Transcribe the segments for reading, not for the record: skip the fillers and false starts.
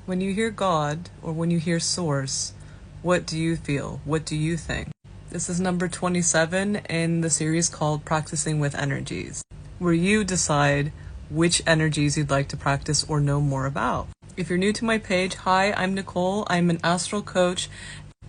When you hear God, or when you hear Source, what do you feel? What do you think? This is number 27 in the series called Practicing with Energies, where you decide which energies you'd like to practice or know more about. If you're new to my page, hi, I'm Nicole. I'm an astral coach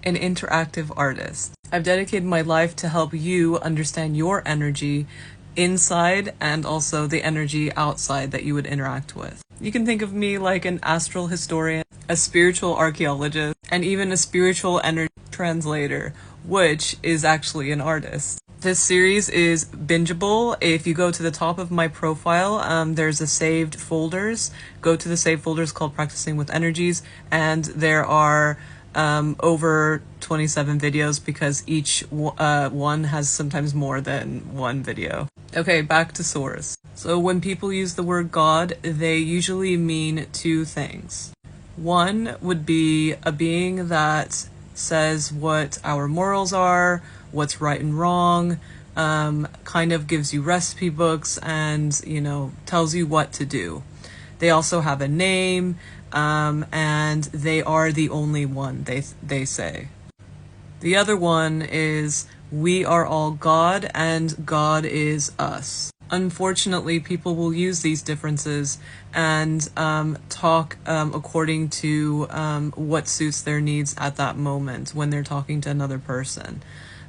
and interactive artist. I've dedicated my life to help you understand your energy inside and also the energy outside that you would interact with. You can think of me like an astral historian, a spiritual archaeologist, and even a spiritual energy translator, which is actually an artist. This series is bingeable. If you go to the top of my profile, there's a saved folders. Go to the saved folders called Practicing with Energies, and there are over 27 videos because each one has sometimes more than one video. Okay, back to Source. So when people use the word God, they usually mean two things. One would be a being that says what our morals are, what's right and wrong, kind of gives you recipe books and, tells you what to do. They also have a name, and they are the only one, they say. The other one is we are all God and God is us. Unfortunately, people will use these differences and talk according to what suits their needs at that moment when they're talking to another person.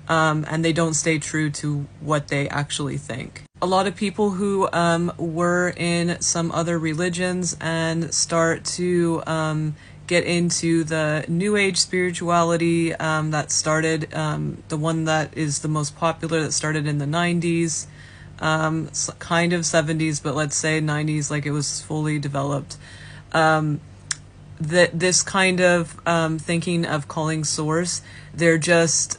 And they don't stay true to what they actually think. A lot of people who were in some other religions and start to get into the New Age spirituality that started, the one that is the most popular that started in the 90s, kind of 70s, but let's say 90s, like it was fully developed. This kind of thinking of calling Source, they're just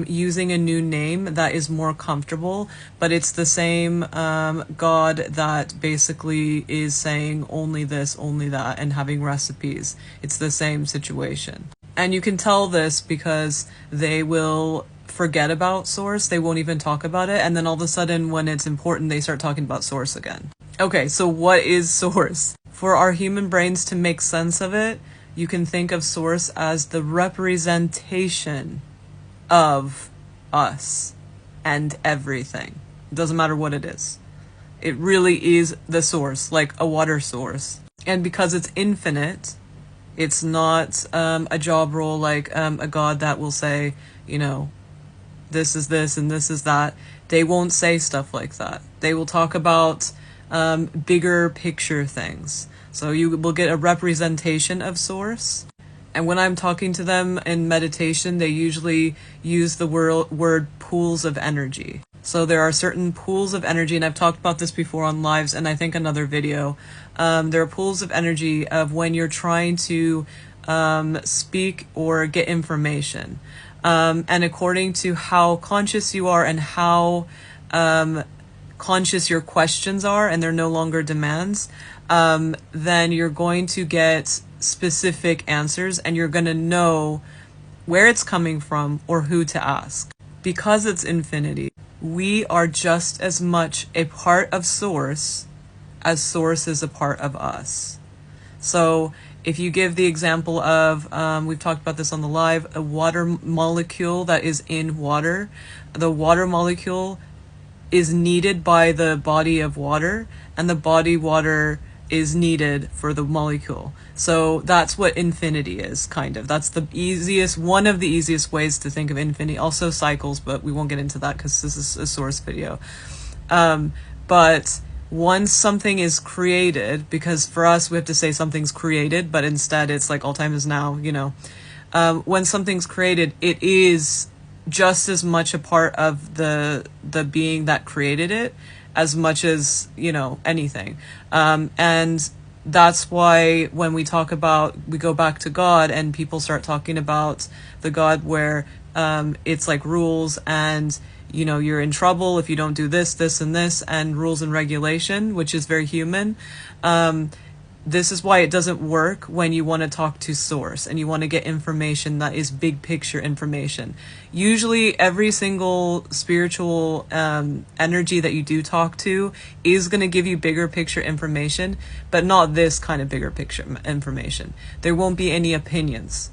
using a new name that is more comfortable, but it's the same God that basically is saying only this, only that, and having recipes. It's the same situation. And you can tell this because they will forget about Source, they won't even talk about it, and then all of a sudden when it's important they start talking about Source again. Okay, so what is Source? For our human brains to make sense of it, you can think of Source as the representation of us and everything. It doesn't matter what it is. It really is the source, like a water source. And because it's infinite, it's not a job role like a god that will say, this is this and this is that. They won't say stuff like that. They will talk about bigger picture things. So you will get a representation of Source. And when I'm talking to them in meditation, they usually use the word pools of energy. So there are certain pools of energy, and I've talked about this before on lives and I think another video. There are pools of energy of when you're trying to speak or get information. And according to how conscious you are and how conscious your questions are, and they're no longer demands, then you're going to get specific answers and you're going to know where it's coming from or who to ask. Because it's infinity, we are just as much a part of Source as Source is a part of us. So if you give the example of, we've talked about this on the live, a water molecule that is in water, the water molecule is needed by the body of water, and the body water is needed for the molecule. So that's what infinity is, kind of. That's one of the easiest ways to think of infinity. Also cycles, but we won't get into that because this is a Source video. But once something is created, because for us we have to say something's created, but instead it's like all time is now, when something's created, it is just as much a part of the being that created it as much as, anything. And that's why when we go back to God and people start talking about the God where it's like rules and, you're in trouble if you don't do this, this, and this, and rules and regulation, which is very human. this is why it doesn't work when you want to talk to source and you want to get information that is big picture information. Usually every single spiritual energy that you do talk to is going to give you bigger picture information, but not this kind of bigger picture information. There won't be any opinions.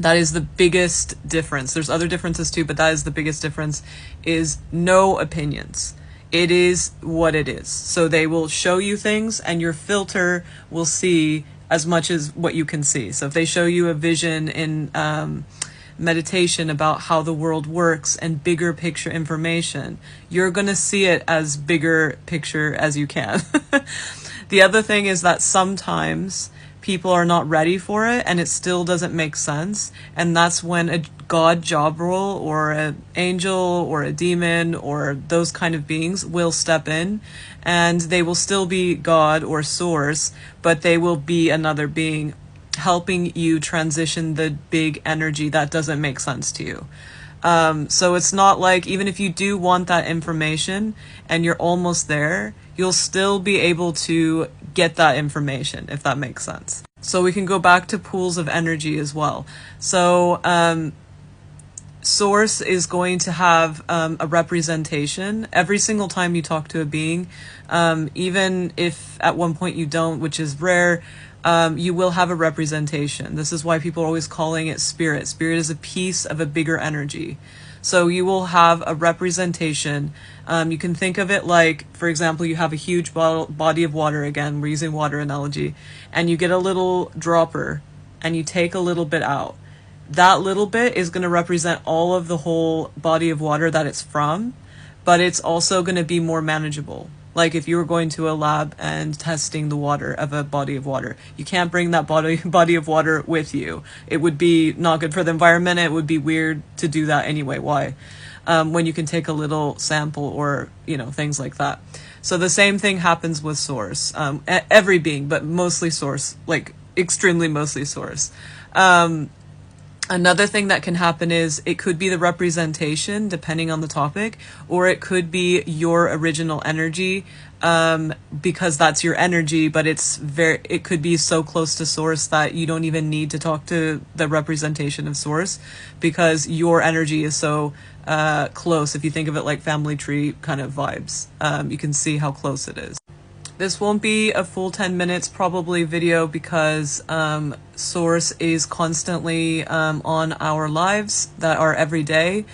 That is the biggest difference. There's other differences too, but that is the biggest difference, is no opinions. It is what it is. So they will show you things and your filter will see as much as what you can see. So if they show you a vision in meditation about how the world works and bigger picture information, you're going to see it as bigger picture as you can. The other thing is that sometimes people are not ready for it and it still doesn't make sense, and that's when a god job role or an angel or a demon or those kind of beings will step in, and they will still be God or source, but they will be another being helping you transition the big energy that doesn't make sense to you. So it's not like, even if you do want that information and you're almost there, you'll still be able to get that information, if that makes sense. So we can go back to pools of energy as well. So source is going to have a representation every single time you talk to a being, even if at one point you don't, which is rare. You will have a representation. This is why people are always calling it spirit. Spirit is a piece of a bigger energy. So you will have a representation. You can think of it like, for example, you have a huge body of water, again, we're using water analogy, and you get a little dropper and you take a little bit out. That little bit is going to represent all of the whole body of water that it's from, but it's also going to be more manageable. Like if you were going to a lab and testing the water of a body of water, you can't bring that body of water with you. It would be not good for the environment. It would be weird to do that anyway. Why? When you can take a little sample or, things like that. So the same thing happens with source. Every being, but mostly source, like extremely mostly source. Another thing that can happen is it could be the representation depending on the topic, or it could be your original energy, because that's your energy, but it could be so close to source that you don't even need to talk to the representation of source, because your energy is so close. If you think of it like family tree kind of vibes, you can see how close it is. This won't be a full 10 minutes probably video, because source is constantly on our lives that are every day.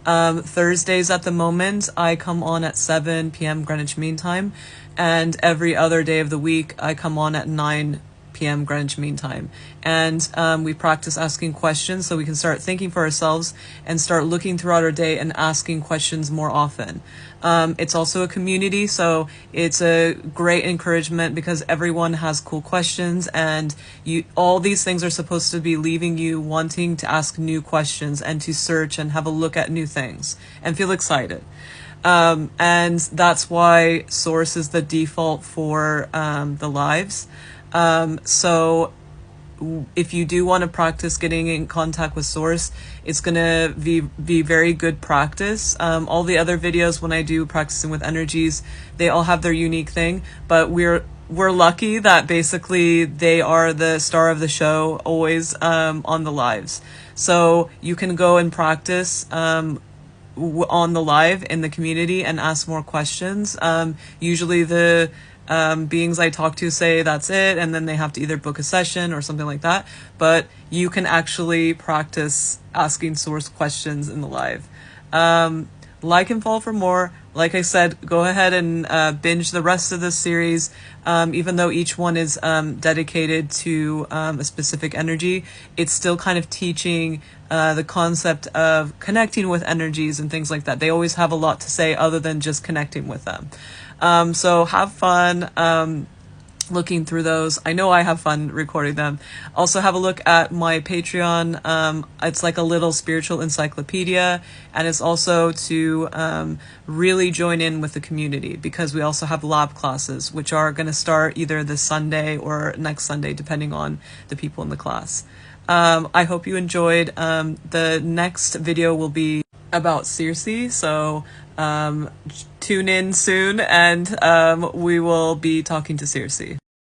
Thursdays at the moment, I come on at 7 p.m. Greenwich Mean Time, and every other day of the week, I come on at 9 p.m. Greenwich Mean Time. And we practice asking questions so we can start thinking for ourselves and start looking throughout our day and asking questions more often. It's also a community, so it's a great encouragement because everyone has cool questions, and all these things are supposed to be leaving you wanting to ask new questions and to search and have a look at new things and feel excited. And that's why source is the default for the lives. So if you do want to practice getting in contact with source, it's going to be very good practice. All the other videos when I do practicing with energies, they all have their unique thing, but we're lucky that basically they are the star of the show always, on the lives. So you can go and practice, on the live in the community and ask more questions. Usually the beings I talk to say that's it, and then they have to either book a session or something like that, but you can actually practice asking source questions in the live. Like and follow for more. Like I said, go ahead and binge the rest of this series, even though each one is dedicated to a specific energy. It's still kind of teaching the concept of connecting with energies and things like that. They always have a lot to say other than just connecting with them. So have fun looking through those. I know I have fun recording them. Also have a look at my Patreon. It's like a little spiritual encyclopedia, and it's also to really join in with the community, because we also have lab classes, which are going to start either this Sunday or next Sunday, depending on the people in the class. I hope you enjoyed. The next video will be about Circe, so tune in soon, and we will be talking to Circe.